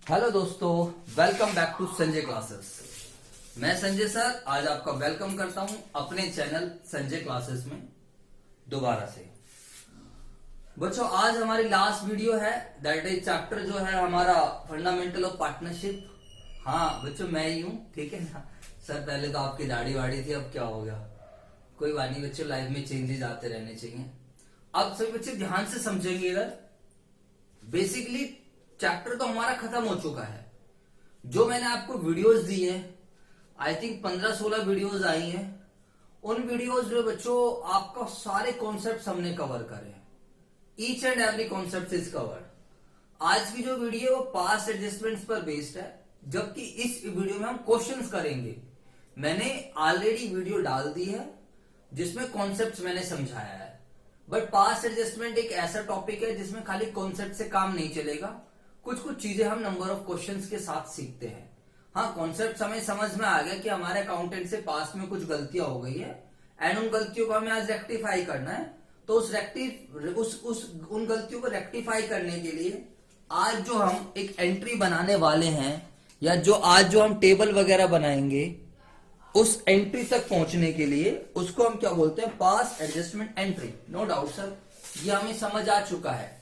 Hello दोस्तों, welcome back to Sanjay classes. मैं Sanjay sir आज आपका वेलकम करता हूं अपने चैनल संजय क्लासेस में दोबारा से। बच्चों, आज हमारी लास्ट वीडियो है, दैट इज चैप्टर जो है हमारा फंडामेंटल ऑफ पार्टनरशिप। हाँ बच्चों, मैं ही हूं, ठीक है ना। सर पहले तो आपकी दाढ़ी वाड़ी थी, अब क्या हो गया? कोई बात नहीं बच्चों, लाइफ में चेंजेस आते रहने चाहिए। अब सभी बच्चे ध्यान से समझेंगे। इधर बेसिकली चैप्टर तो हमारा खत्म हो चुका है। जो मैंने आपको वीडियोस दी है, आई थिंक 15-16 वीडियोस आई हैं। उन वीडियोस में बच्चों आपका सारे कॉन्सेप्ट हमने कवर करे हैं। Each and every concept is covered. आज की जो वीडियो है वो पास्ट एडजस्टमेंट्स पर बेस्ड है, जबकि इस वीडियो में हम क्वेश्चंस करेंगे। मैंने ऑलरेडी वीडियो डाल दी है जिसमें कॉन्सेप्ट्स मैंने समझाया है, बट पास्ट एडजस्टमेंट एक ऐसा टॉपिक है जिसमें खाली कॉन्सेप्ट से काम नहीं चलेगा। कुछ कुछ चीजें हम नंबर ऑफ क्वेश्चंस के साथ सीखते हैं। हाँ, कॉन्सेप्ट हमें समझ में आ गया कि हमारे अकाउंटेंट से पास्ट में कुछ गलतियां हो गई है एंड उन गलतियों को हमें आज रेक्टिफाई करना है। तो उन गलतियों को रेक्टिफाई करने के लिए आज जो हम एक एंट्री बनाने वाले हैं, या आज जो हम टेबल वगैरह बनाएंगे, उस एंट्री तक पहुंचने के लिए उसको हम क्या बोलते हैं? Past adjustment entry. No doubt sir, ये हमें समझ आ चुका है।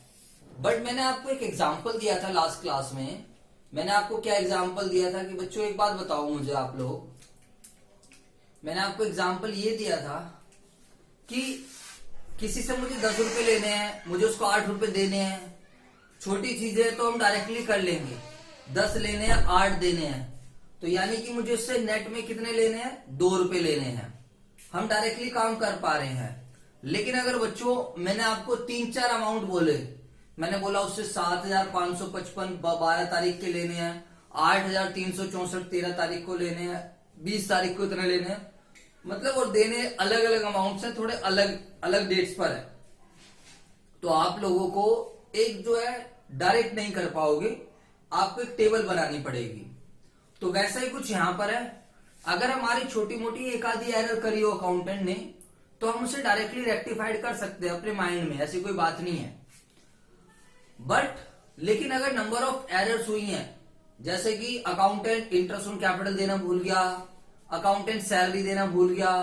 बट मैंने आपको एक एग्जाम्पल दिया था लास्ट क्लास में। मैंने आपको क्या एग्जाम्पल दिया था कि बच्चों एक बात बताओ मुझे आप लोग, मैंने आपको एग्जाम्पल ये दिया था कि किसी से मुझे 10 रुपए लेने हैं, मुझे उसको 8 रुपए देने हैं। छोटी चीजें तो हम डायरेक्टली कर लेंगे, 10 लेने हैं 8 देने हैं, तो यानी कि मुझे उससे नेट में कितने लेने हैं? 2 रुपए लेने हैं। हम डायरेक्टली काम कर पा रहे हैं। लेकिन अगर बच्चों मैंने आपको 3-4 अमाउंट बोले, मैंने बोला उससे 7,555 12 तारीख के लेने हैं, 8,364 13 तारीख को लेने हैं, 20 तारीख को इतने लेने हैं, मतलब और देने अलग अलग अमाउंट से, थोड़े अलग अलग डेट्स पर है। तो आप लोगों को एक जो है डायरेक्ट नहीं कर पाओगे, आपको एक टेबल बनानी पड़ेगी। तो वैसा ही कुछ यहां पर है। अगर हमारी छोटी मोटी एक आधी एरर करी हो अकाउंटेंट ने, तो हम उसे डायरेक्टली रेक्टिफाइड कर सकते हैं अपने माइंड में, ऐसी कोई बात नहीं है। बट लेकिन अगर नंबर ऑफ एरर्स हुई हैं, जैसे कि अकाउंटेंट इंटरेस्ट ऑन कैपिटल देना भूल गया, अकाउंटेंट सैलरी देना भूल गया,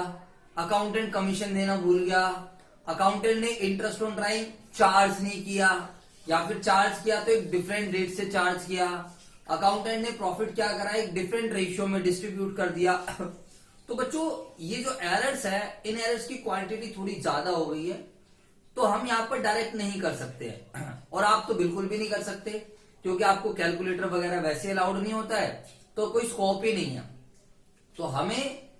अकाउंटेंट कमीशन देना भूल गया, अकाउंटेंट ने इंटरेस्ट ऑन ड्राइंग चार्ज नहीं किया, या फिर चार्ज किया तो एक डिफरेंट रेट से चार्ज किया, अकाउंटेंट ने प्रॉफिट क्या करा, एक डिफरेंट रेशियो में डिस्ट्रीब्यूट कर दिया। तो बच्चों ये जो एरर्स है, इन एरर्स की क्वांटिटी थोड़ी ज्यादा हो गई है, तो हम यहाँ पर डायरेक्ट नहीं कर सकते हैं। और आप तो बिल्कुल भी नहीं कर सकते, क्योंकि आपको कैलकुलेटर वगैरह वैसे अलाउड नहीं होता है, तो कोई स्कोप ही नहीं है। तो हमें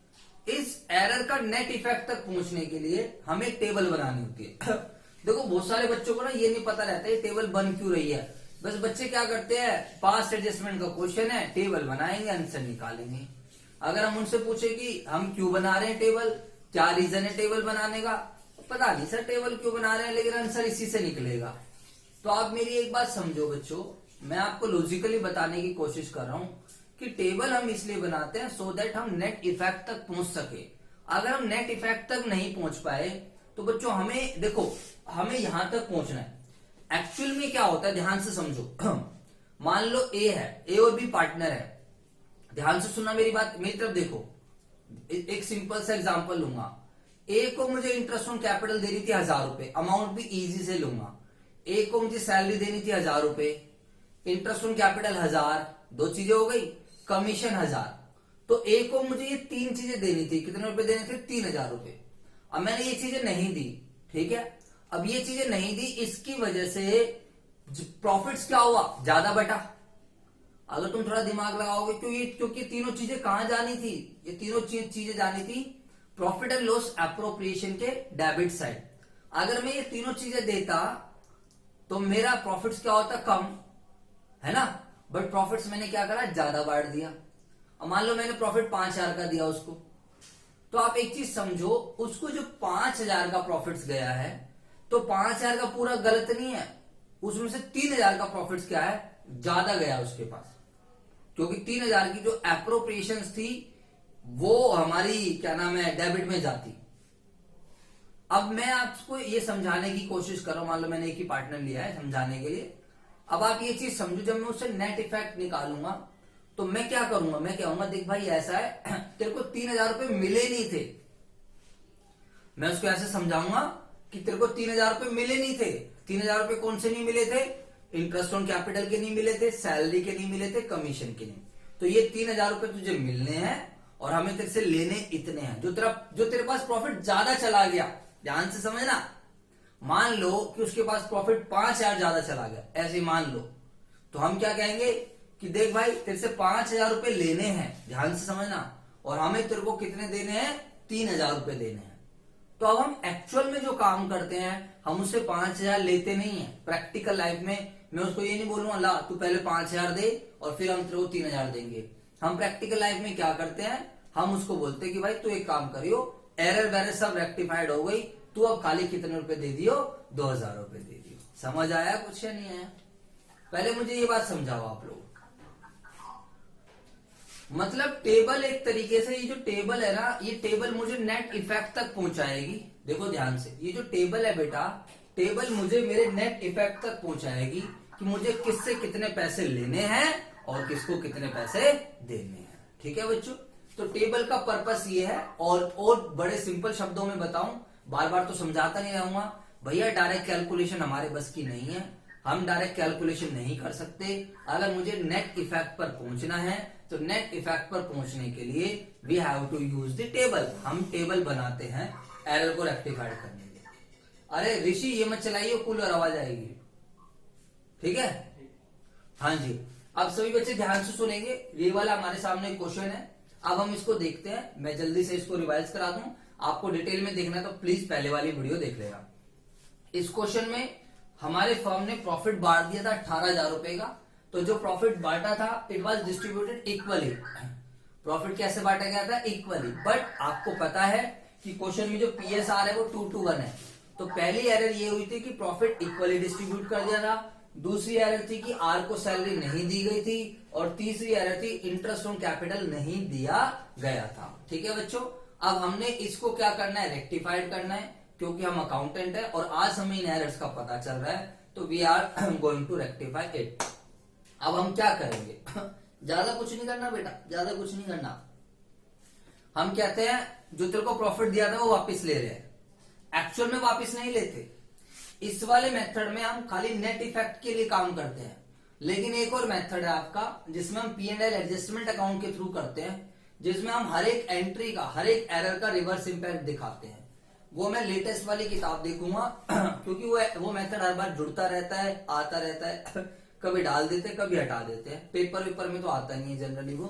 इस एरर का नेट इफेक्ट तक पहुंचने के लिए हमें एक टेबल बनानी होती है। देखो बहुत सारे बच्चों को ना ये नहीं पता रहता है टेबल बन क्यों रही है। बस बच्चे क्या करते हैं, पास्ट एडजस्टमेंट का क्वेश्चन है, टेबल बनाएंगे, आंसर निकालेंगे। अगर हम उनसे पूछे कि हम क्यों बना रहे हैं टेबल, क्या रीजन है टेबल बनाने का, पता नहीं सर टेबल क्यों बना रहे हैं, लेकिन आंसर इसी से निकलेगा। तो आप मेरी एक बात समझो बच्चों, मैं आपको लॉजिकली बताने की कोशिश कर रहा हूं कि टेबल हम इसलिए बनाते हैं सो दैट हम नेट इफेक्ट तक पहुंच सके। अगर हम नेट इफेक्ट तक नहीं पहुंच पाए तो बच्चों हमें देखो, हमें यहां तक पहुंचना है। एक्चुअल में क्या होता है, ध्यान से समझो। मान लो ए है, ए और बी पार्टनर है। ध्यान से सुनना मेरी बात, मेरी तरफ देखो। एक सिंपल सा एग्जांपल लूंगा। ए को मुझे इंटरेस्ट ऑन कैपिटल देनी थी 1,000 रुपए, अमाउंट भी इजी से लूंगा। ए को मुझे सैलरी देनी थी 1,000 रुपए, इंटरेस्ट ऑन कैपिटल 1,000, 2 चीजें हो गई, कमीशन 1,000। तो ए को मुझे ये 3 चीजें देनी थी, कितने रुपए देने थे? 3,000 रुपए। अब मैंने ये चीजें नहीं दी, ठीक है। अब ये चीजें नहीं दी, इसकी वजह से प्रॉफिट्स क्या हुआ? ज्यादा बटा। अगर तुम थोड़ा दिमाग लगाओगे, क्योंकि तीनों चीजें कहां जानी थी? ये तीनों चीजें जानी थी प्रॉफिट एंड लॉस एप्रोप्रिएशन के डेबिट साइड। अगर मैं ये तीनों चीजें देता तो मेरा प्रॉफिट्स क्या होता? कम, है ना। बट प्रॉफिट्स मैंने क्या करा? ज्यादा बांट दिया। अब मान लो मैंने प्रॉफिट 5,000 का दिया उसको, तो आप एक चीज समझो, उसको जो 5,000 का प्रॉफिट्स गया है, तो 5,000 का पूरा गलत नहीं है, उसमें से 3,000 का प्रॉफिट्स क्या है? ज्यादा गया उसके पास, क्योंकि 3,000 की जो एप्रोप्रिएशन थी वो हमारी क्या नाम है, डेबिट में जाती। अब मैं आपको ये समझाने की कोशिश कर रहा हूं, मान लो मैंने एक ही पार्टनर लिया है समझाने के लिए, अब आप ये चीज समझो, जब मैं उससे नेट इफेक्ट निकालूंगा तो मैं क्या करूंगा, मैं कहूंगा देख भाई ऐसा है तेरे को 3,000 रुपए मिले नहीं थे। मैं उसको ऐसे समझाऊंगा कि तेरे को 3,000 रुपए मिले नहीं थे। 3,000 रुपए कौन से नहीं मिले थे? इंटरेस्ट ऑन कैपिटल के नहीं मिले थे, सैलरी के नहीं मिले थे, कमीशन के नहीं। तो ये 3,000 रुपए तुझे मिलने हैं और हमें तेरे से लेने इतने हैं। जो तेरे पास प्रॉफिट ज्यादा चला गया, ध्यान से समझना, मान लो कि उसके पास प्रॉफिट 5,000 ज्यादा चला गया, ऐसे ही मान लो, तो हम क्या कहेंगे कि देख भाई तेरे से 5,000 रुपए लेने हैं, ध्यान से समझना, और हमें तेरे को कितने देने हैं? 3,000 रुपए देने हैं। तो अब हम एक्चुअल में जो काम करते हैं हम उससे 5,000 लेते नहीं है। प्रैक्टिकल लाइफ में मैं उसको ये नहीं बोलूंगा ला तू पहले 5,000 दे और फिर हम तेरे को 3,000 देंगे। हम प्रैक्टिकल लाइफ में क्या करते हैं, हम उसको बोलते हैं कि भाई तू एक काम करियो, एरर वेरर सब रेक्टिफाइड हो गई, तू अब खाली कितने रुपए दे दियो? 2,000 रुपए दे दियो। समझ आया कुछ या नहीं आया? पहले मुझे ये बात समझाओ आप लोग। मतलब टेबल एक तरीके से, ये जो टेबल है ना, ये टेबल मुझे नेट इफेक्ट तक पहुंचाएगी। देखो ध्यान से, ये जो टेबल है बेटा, टेबल मुझे मेरे नेट इफेक्ट तक पहुंचाएगी कि मुझे किससे कितने पैसे लेने हैं और किसको कितने पैसे देने हैं। ठीक है बच्चों, तो टेबल का पर्पस ये है। और बड़े सिंपल शब्दों में बताऊं, बार बार तो समझाता नहीं रहूंगा भैया, डायरेक्ट कैलकुलेशन हमारे बस की नहीं है, हम डायरेक्ट कैलकुलेशन नहीं कर सकते। अगर मुझे नेट इफेक्ट पर पहुंचना है तो नेट इफेक्ट पर पहुंचने के लिए we have to use the table. हम टेबल बनाते हैं एरर को रेक्टिफाइड करने के लिए। अरे ऋषि ये मत चलाइए, कूलर आवाज आएगी। ठीक है, हाँ जी। अब सभी बच्चे ध्यान से सुनेंगे, ये वाला हमारे सामने एक क्वेश्चन है। अब हम इसको देखते हैं, मैं जल्दी से इसको रिवाइज करा दूं। आपको डिटेल में देखना है तो प्लीज पहले वाली वीडियो देख लेगा। इस क्वेश्चन में हमारे फर्म ने प्रॉफिट बांट दिया था 18,000 रुपए का। तो जो प्रॉफिट बांटा था it was distributed equally. Profit कैसे बांटा गया था? इक्वली। बट आपको पता है कि क्वेश्चन में जो पीएसआर है वो 2:1 है। तो पहली एरर ये हुई थी कि प्रॉफिट इक्वली डिस्ट्रीब्यूट कर दिया था। दूसरी एरर थी कि आर को सैलरी नहीं दी गई थी। और तीसरी एरर थी इंटरेस्ट ऑन कैपिटल नहीं दिया गया था। ठीक है बच्चों, अब हमने इसको क्या करना है? रेक्टिफाइड करना है, क्योंकि हम अकाउंटेंट है और आज हमें इन एरर्स का पता चल रहा है। तो we are going to rectify it. अब हम क्या करेंगे? ज्यादा कुछ नहीं करना बेटा, ज्यादा कुछ नहीं करना। हम कहते हैं जो तेरे को प्रॉफिट दिया था वो वापस ले रहे हैं। एक्चुअल में वापस नहीं लेते। इस वाले मेथड में हम खाली नेट इफेक्ट के लिए काम करते हैं। लेकिन एक और मेथड है आपका जिसमें हम P&L एडजस्टमेंट अकाउंट के थ्रू करते हैं, जिसमें हम हर एक एंट्री का, हर एक एरर का रिवर्स इंपैक्ट दिखाते हैं। वो मैं लेटेस्ट वाली किताब देखूंगा क्योंकि वो मेथड हर बार जुड़ता रहता है, आता रहता है। कभी डाल देते हैं, कभी हटा देते हैं। पेपर में तो आता नहीं है जनरली वो।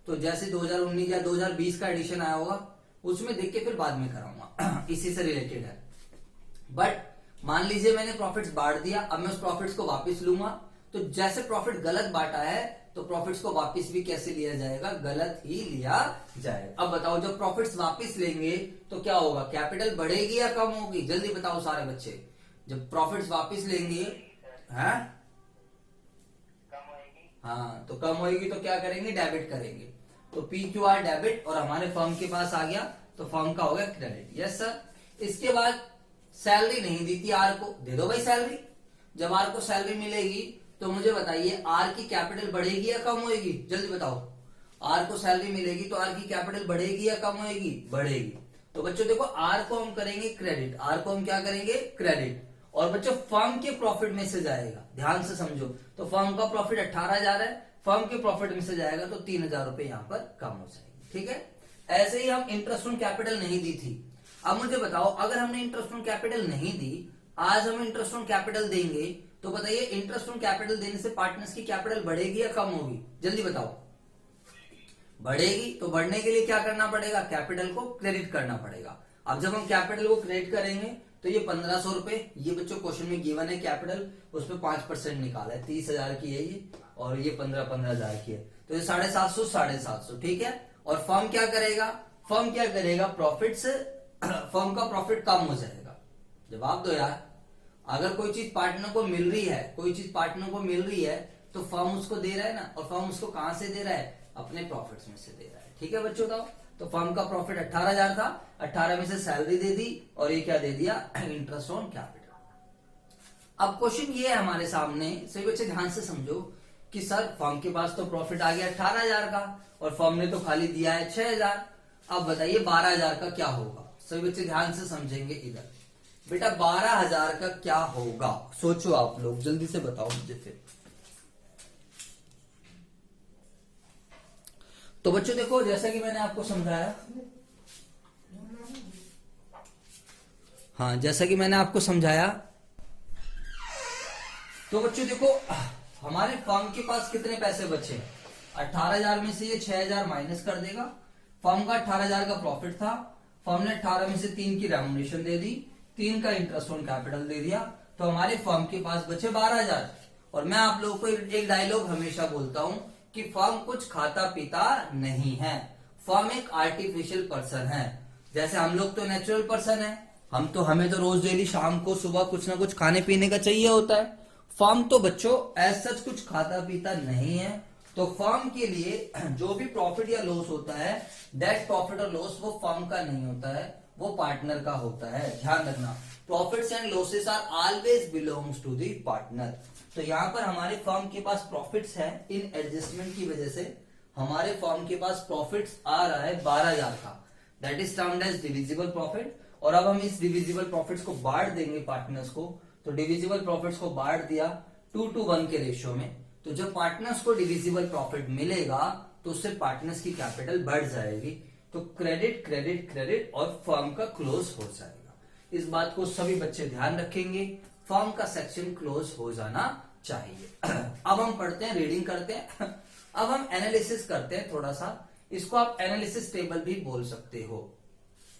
तो जैसे 2019 या 2020 का एडिशन आया होगा उसमें देख के फिर बाद में कराऊंगा इसी से रिलेटेड है। बट मान लीजिए मैंने प्रॉफिट्स बांट दिया, अब मैं उस प्रॉफिट्स को वापस लूंगा। तो जैसे प्रॉफिट गलत बांटा है तो प्रॉफिट्स को वापस भी कैसे लिया जाएगा? गलत ही लिया जाएगा। अब बताओ जब प्रॉफिट्स वापस लेंगे तो क्या होगा? कैपिटल बढ़ेगी या कम होगी? जल्दी बताओ सारे बच्चे। जब प्रॉफिट्स वापस लेंगे हैं, हाँ, तो कम होगी तो क्या करेंगे? डेबिट करेंगे। तो PQR डेबिट और हमारे फर्म के पास आ गया तो फर्म का हो गया क्रेडिट। Yes sir. इसके बाद सैलरी नहीं दी थी आर को, दे दो भाई सैलरी। जब आर को सैलरी मिलेगी तो मुझे बताइए आर की कैपिटल बढ़ेगी या कम होगी? जल्दी बताओ। आर को सैलरी मिलेगी तो आर की कैपिटल बढ़ेगी या कम होगी? बढ़ेगी। तो बच्चों देखो आर को हम करेंगे क्रेडिट, आर को हम क्या करेंगे? क्रेडिट। और बच्चों फर्म के प्रॉफिट में से जाएगा, ध्यान से समझो। तो फर्म का प्रॉफिट 18,000 है, फर्म के प्रॉफिट में से जाएगा तो 3,000 रुपए यहां पर कम हो जाएंगे। ठीक है, ऐसे ही हम इंटरेस्ट ऑन कैपिटल नहीं दी थी। अब मुझे बताओ अगर हमने इंटरेस्ट ऑन कैपिटल नहीं दी, आज हम इंटरेस्ट ऑन कैपिटल देंगे, तो बताइए इंटरेस्ट ऑन कैपिटल देने से पार्टनर्स की कैपिटल बढ़ेगी या कम होगी? जल्दी बताओ। बढ़ेगी। तो बढ़ने के लिए क्या करना पड़ेगा? कैपिटल को क्रेडिट करना पड़ेगा। अब जब हम कैपिटल को क्रेडिट करेंगे तो ये 1,500 रुपए, ये बच्चों क्वेश्चन में गिवन है कैपिटल, उस पर 5% निकाला है, 30,000 की है ये, और ये 15,000 की है, तो ये 750, 750। ठीक है। और फर्म क्या करेगा? फर्म क्या करेगा? प्रॉफिट से फर्म का प्रॉफिट कम हो जाएगा। जवाब दो यार। अगर कोई चीज पार्टनर को मिल रही है, कोई चीज पार्टनर को मिल रही है तो फर्म उसको दे रहा है ना, और फर्म उसको कहां से दे रहा है? अपने प्रॉफिट्स में से दे रहा है। ठीक है बच्चों, तो फर्म का प्रॉफिट 18,000 था, 18 में से सैलरी दे दी और ये क्या दे दिया? Interest on capital. अब क्वेश्चन ये है हमारे सामने, सभी बच्चे ध्यान से समझो कि सर फर्म के पास तो प्रॉफिट आ गया 18,000 का और फर्म ने तो खाली दिया है 6,000। अब बताइए 12,000 का क्या होगा। सभी बच्चे ध्यान से समझेंगे इधर। बेटा 12,000 का क्या होगा, सोचो आप लोग, जल्दी से बताओ मुझे फिर। तो बच्चों देखो, जैसा कि मैंने आपको समझाया, हाँ जैसा कि मैंने आपको समझाया, तो बच्चों देखो हमारे फर्म के पास कितने पैसे बचे। 18,000 में से ये 6,000 माइनस कर देगा। फर्म का 18,000 का प्रॉफिट था, फर्म ने 18 में से 3 की रेमुनेशन दे दी, 3 का इंटरेस्ट ऑन कैपिटल दे दिया, तो हमारे फर्म के पास बचे 12,000। और मैं आप लोगों को एक डायलॉग हमेशा बोलता हूं कि फर्म कुछ खाता पीता नहीं है, फर्म एक आर्टिफिशियल पर्सन है। जैसे हम लोग तो नेचुरल पर्सन है, हमें तो रोज डेली शाम को सुबह कुछ ना कुछ खाने पीने का चाहिए होता है। फर्म तो बच्चों एज सच कुछ खाता पीता नहीं है। तो फर्म के लिए जो भी प्रॉफिट या लॉस होता है, दैट प्रॉफिट और लॉस वो फर्म का नहीं होता है, वो पार्टनर का होता है। ध्यान रखना, profits and losses are always belongs to the partner. तो यहाँ पर हमारे फर्म के पास प्रॉफिट्स है, इन एडजस्टमेंट की वजह से हमारे फर्म के पास प्रॉफिट्स आ रहा है 12,000 का, that is termed as divisible profit. और अब हम इस डिविजिबल प्रॉफिट्स को बांट देंगे पार्टनर्स को। तो डिविजिबल प्रॉफिट्स को बांट दिया 2:1 के रेशियो में। तो जब पार्टनर्स को डिविजिबल प्रॉफिट मिलेगा तो उससे पार्टनर्स की कैपिटल बढ़ जाएगी, तो क्रेडिट क्रेडिट क्रेडिट और फर्म का क्लोज हो जाएगा। इस बात को सभी बच्चे ध्यान रखेंगे, फर्म का सेक्शन क्लोज हो जाना चाहिए। अब हम पढ़ते हैं, रीडिंग करते हैं। अब हम एनालिसिस करते हैं थोड़ा सा, इसको आप एनालिसिस टेबल भी बोल सकते हो।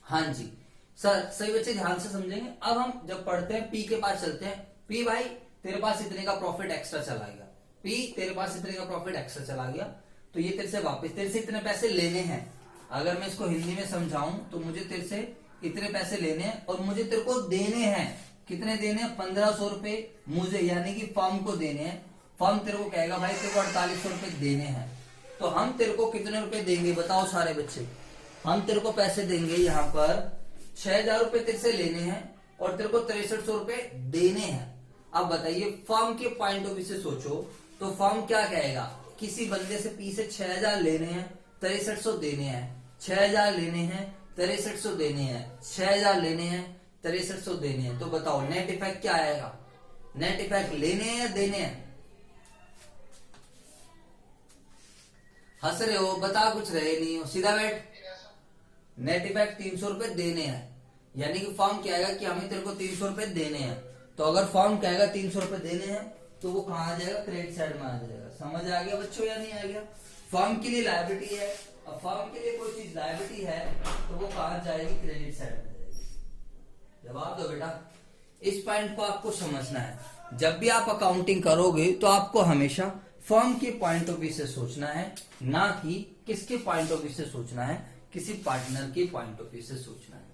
हाँ जी सर, सही बच्चे ध्यान से समझेंगे। अब हम जब पढ़ते हैं पी के पास चलते हैं। पी भाई तेरे पास इतने का प्रॉफिट एक्स्ट्रा चला गया, पी तेरे पास इतने का प्रॉफिट एक्स्ट्रा चला गया, तो ये तेरे से वापस, तेरे से इतने पैसे लेने हैं। अगर मैं इसको हिंदी में समझाऊं तो मुझे तेरे से इतने पैसे लेने हैं और मुझे तेरे को देने हैं। कितने देने हैं? 1,500 रुपए मुझे, यानी कि फर्म को देने हैं। फर्म तेरे को कहेगा भाई तेरे को 4,800 रुपए देने हैं, तो हम तेरे को कितने रुपए देंगे बताओ सारे बच्चे। हम तेरे को पैसे देंगे, यहाँ पर 6,000 रुपए तेरे से लेने हैं और तेरे को 6,300 रुपए देने हैं। अब बताइए फर्म के पॉइंट ऑफ व्यू से सोचो, तो फर्म क्या कहेगा, किसी बंदे से पी से 6,000 लेने हैं, 6,300 देने हैं, 6,000 लेने हैं, 6,300 देने हैं, 6,000 लेने हैं, 6,300 देने हैं। तो बताओ नेट इफेक्ट क्या आएगा? नेट इफेक्ट लेने हैं या देने हैं? हंस रहे हो, बता कुछ रहे नहीं हो, सीधा बैठ। नेट इफेक्ट 300 रुपए देने हैं, यानी कि फर्म कहेगा कि हमें तेरे को 300 रुपए देने हैं। तो अगर फर्म कहेगा 300 रुपए देने हैं तो वो कहां आ जाएगा? क्रेडिट साइड में आ जाएगा। समझ आ गया बच्चों या नहीं आ गया? फर्म के लिए लायबिलिटी है, अब फर्म के लिए कोई चीज लायबिलिटी है तो वो कहां जाएगी? क्रेडिट साइड में जाएगी। जवाब दो बेटा। इस पॉइंट को आपको समझना है। जब भी आप अकाउंटिंग करोगे तो आपको हमेशा फर्म के पॉइंट ऑफ व्यू से सोचना है, ना कि किसके पॉइंट ऑफ व्यू से सोचना है, किसी पार्टनर के पॉइंट ऑफ व्यू से सोचना है।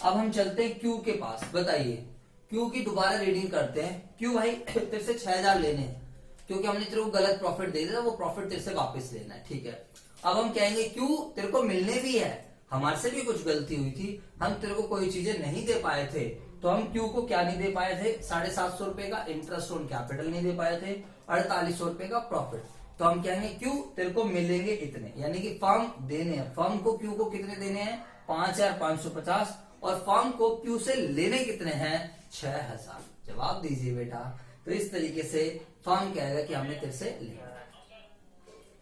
अब हम चलते हैं क्यू के पास। बताइए क्यू की दोबारा रीडिंग करते हैं। क्यू भाई तेरे से 6,000 लेने हैं, क्योंकि हमने तेरे को गलत प्रॉफिट दे दिया, वो प्रॉफिट तेरे से वापस लेना है, ठीक है। अब हम कहेंगे क्यू तेरे को मिलने भी है, हमारे से भी कुछ गलती हुई थी, हम तेरे को कोई चीजें नहीं दे पाए थे, तो हम क्यू को क्या नहीं दे पाए थे? 750 रुपए का इंटरेस्ट ऑन कैपिटल नहीं दे पाए थे, 4,800 रुपए का प्रॉफिट। तो हम कहेंगे क्यू तेरे को मिलेंगे इतने, यानी कि फर्म देने हैं, फर्म को क्यू को कितने देने हैं? 5,550, और फर्म को क्यू से लेने कितने हैं? 6,000। जवाब दीजिए बेटा। तो इस तरीके से फर्म कहेगा कि हमने तेरे से लेना।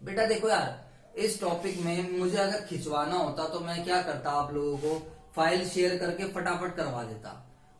बेटा देखो यार, इस टॉपिक में मुझे अगर खिंचवाना होता तो मैं क्या करता, आप लोगों को फाइल शेयर करके फटाफट करवा देता,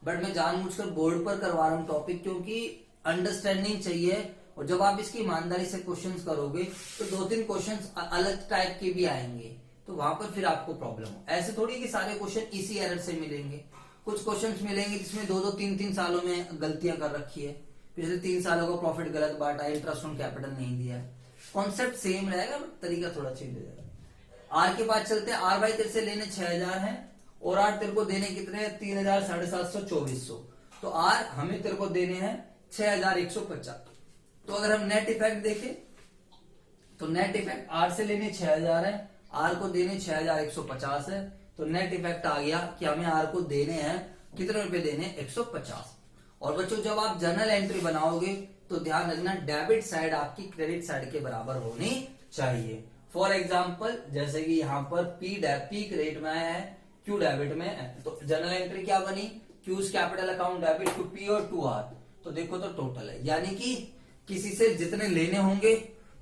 बट मैं जानबूझकर बोर्ड पर करवा रहा हूँ टॉपिक, क्योंकि अंडरस्टैंडिंग चाहिए। और जब आप इसकी ईमानदारी से क्वेश्चंस करोगे तो 2-3 क्वेश्चंस अलग टाइप के भी आएंगे, तो वहां पर फिर आपको प्रॉब्लम हो। ऐसे थोड़ी कि सारे क्वेश्चन इसी एरर से मिलेंगे, कुछ क्वेश्चंस मिलेंगे जिसमें 2-2, 3-3 सालों में गलतियां कर रखी है, पिछले 3 सालों का प्रॉफिट गलत बांटा, इंटरेस्ट ऑन कैपिटल नहीं दिया है। कॉन्सेप्ट सेम रहेगा बट तरीका थोड़ा चेंज हो जाएगा। आर के पास चलते हैं। आर भाई तेरे से लेने 6,000 है और आर तेरे को देने कितने हैं? 3,000, 750, 2,400। तो आर हमें तेरे को देने हैं 6,150। तो अगर हम नेट इफेक्ट देखें तो नेट इफेक्ट आर से लेने 6,000 है, आर को देने 6,150 है, तो नेट इफेक्ट आ गया कि हमें आर को देने हैं कितने रुपए देने? 150। और बच्चों जब आप जर्नल एंट्री बनाओगे तो ध्यान रखना डेबिट साइड आपकी क्रेडिट साइड के बराबर होनी चाहिए। फॉर एग्जाम्पल जैसे कि यहाँ पर पी क्रेडिट में है, क्यू डेबिट में है, तो जर्नल एंट्री क्या बनी, cause capital account debit to P और टू आर, तो देखो तो टोटल है, यानी कि किसी से जितने लेने होंगे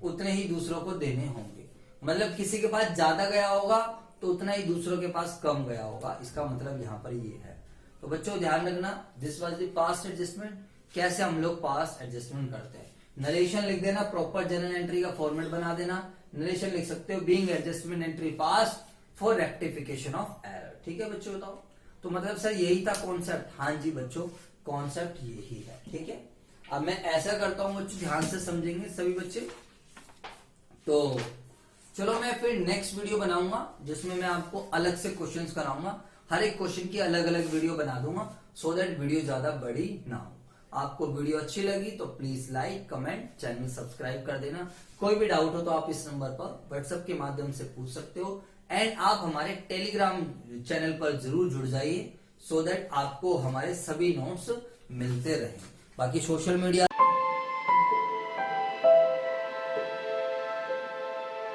उतने ही दूसरों को देने होंगे, मतलब किसी के पास ज्यादा गया होगा तो उतना ही दूसरों के पास कम गया होगा, इसका मतलब यहाँ पर ये है। तो बच्चों ध्यान रखना, this was the past adjustment, कैसे हम लोग पास्ट एडजस्टमेंट करते हैं। नरेशन लिख देना, प्रॉपर जर्नल एंट्री का फॉर्मेट बना देना, नरेशन लिख सकते हो being adjustment entry past for rectification of error. ठीक है बच्चों, बताओ तो मतलब सर यही था कॉन्सेप्ट। हाँ जी बच्चों, कॉन्सेप्ट यही है। ठीक है, अब मैं ऐसा करता हूं बच्चों, ध्यान से समझेंगे सभी बच्चे। तो चलो मैं फिर नेक्स्ट वीडियो बनाऊंगा जिसमें मैं आपको अलग से क्वेश्चंस कराऊंगा, हर एक क्वेश्चन की अलग अलग वीडियो बना दूंगा, सो दैट वीडियो ज्यादा बड़ी ना हो। आपको वीडियो अच्छी लगी तो please like comment channel subscribe कर देना। कोई भी डाउट हो तो आप इस नंबर पर व्हाट्सएप के माध्यम से पूछ सकते हो, एंड आप हमारे टेलीग्राम चैनल पर जरूर जुड़ जाइए, सो दैट आपको हमारे सभी नोट्स मिलते रहे। बाकी सोशल मीडिया